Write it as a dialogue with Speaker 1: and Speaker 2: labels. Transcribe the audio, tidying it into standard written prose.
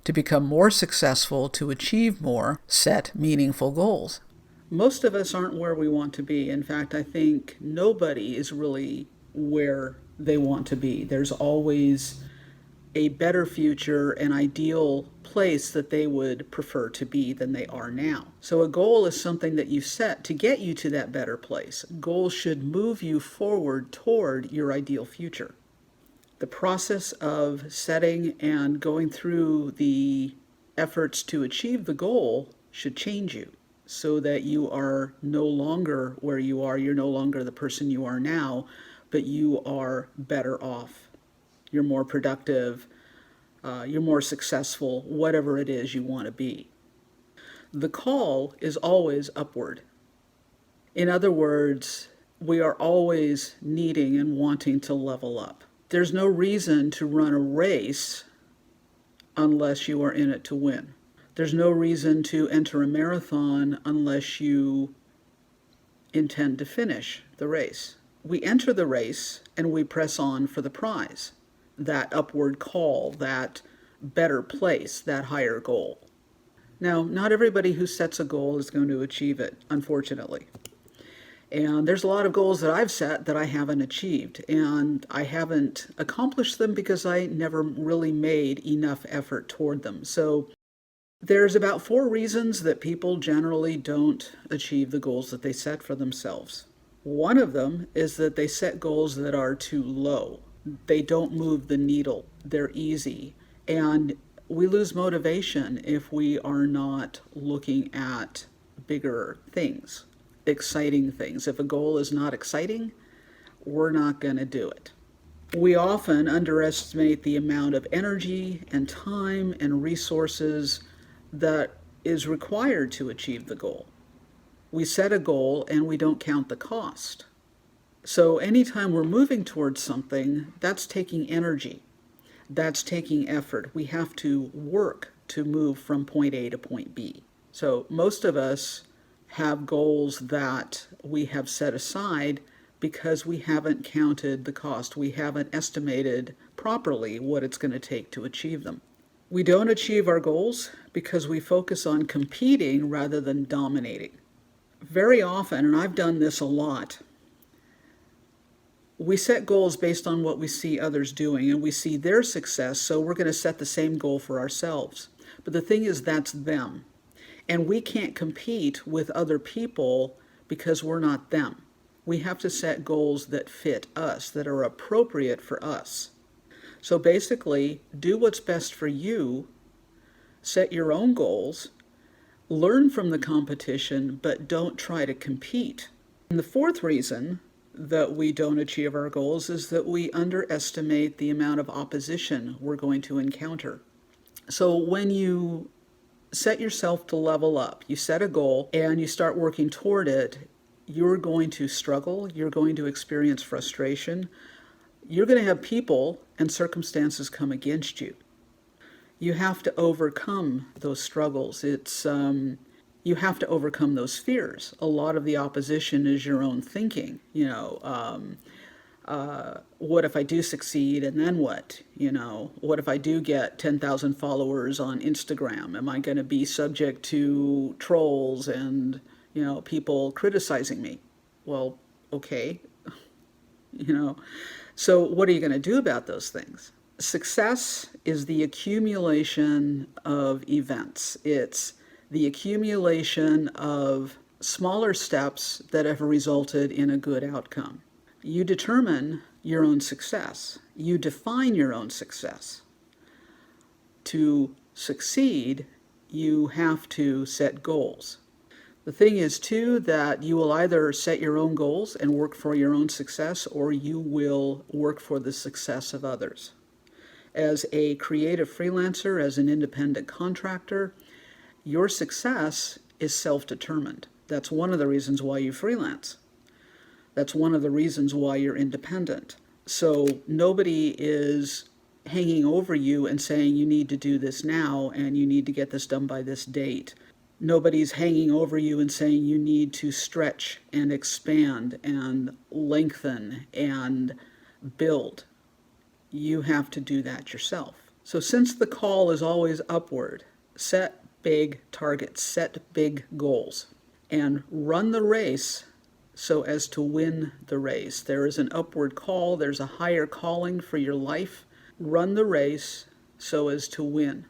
Speaker 1: to become more successful, to achieve more, set meaningful goals. Most of us aren't where we want to be. In fact, I think nobody is really where they want to be. There's always a better future, an ideal place that they would prefer to be than they are now. So a goal is something that you set to get you to that better place. Goals should move you forward toward your ideal future. The process of setting and going through the efforts to achieve the goal should change you so that you are no longer where you are. You're no longer the person you are now, but you are better off. You're more productive, you're more successful, whatever it is you want to be. The call is always upward. In other words, we are always needing and wanting to level up. There's no reason to run a race unless you are in it to win. There's no reason to enter a marathon unless you intend to finish the race. We enter the race and we press on for the prize, that upward call, that better place, that higher goal. Now, not everybody who sets a goal is going to achieve it, unfortunately. And there's a lot of goals that I've set that I haven't achieved, and I haven't accomplished them because I never really made enough effort toward them. So there's about 4 reasons that people generally don't achieve the goals that they set for themselves. One of them is that they set goals that are too low. They don't move the needle. They're easy. And we lose motivation if we are not looking at bigger things, exciting things. If a goal is not exciting, we're not going to do it. We often underestimate the amount of energy and time and resources that is required to achieve the goal. We set a goal and we don't count the cost. So anytime we're moving towards something, that's taking energy. That's taking effort. We have to work to move from point A to point B. So most of us have goals that we have set aside because we haven't counted the cost. We haven't estimated properly what it's going to take to achieve them. We don't achieve our goals because we focus on competing rather than dominating. Very often, and I've done this a lot, we set goals based on what we see others doing, and we see their success, so we're going to set the same goal for ourselves. But the thing is, that's them. And we can't compete with other people because we're not them. We have to set goals that fit us, that are appropriate for us. So basically, do what's best for you, set your own goals, learn from the competition, but don't try to compete. And the 4th reason that we don't achieve our goals is that we underestimate the amount of opposition we're going to encounter. So when you set yourself to level up, you set a goal and you start working toward it, you're going to struggle, you're going to experience frustration, you're going to have people and circumstances come against you. You have to overcome those struggles. You have to overcome those fears. A lot of the opposition is your own thinking. What if I do succeed and then what? What if I do get 10,000 followers on Instagram? Am I going to be subject to trolls and, people criticizing me? Well, okay. So what are you going to do about those things? Success is the accumulation of events. It's the accumulation of smaller steps that have resulted in a good outcome. You determine your own success. You define your own success. To succeed, you have to set goals. The thing is, too, that you will either set your own goals and work for your own success, or you will work for the success of others. As a creative freelancer, as an independent contractor, your success is self-determined. That's one of the reasons why you freelance. That's one of the reasons why you're independent. So nobody is hanging over you and saying you need to do this now and you need to get this done by this date. Nobody's hanging over you and saying you need to stretch and expand and lengthen and build. You have to do that yourself. So since the call is always upward, set big targets, set big goals, and run the race so as to win the race. There is an upward call, there's a higher calling for your life. Run the race so as to win.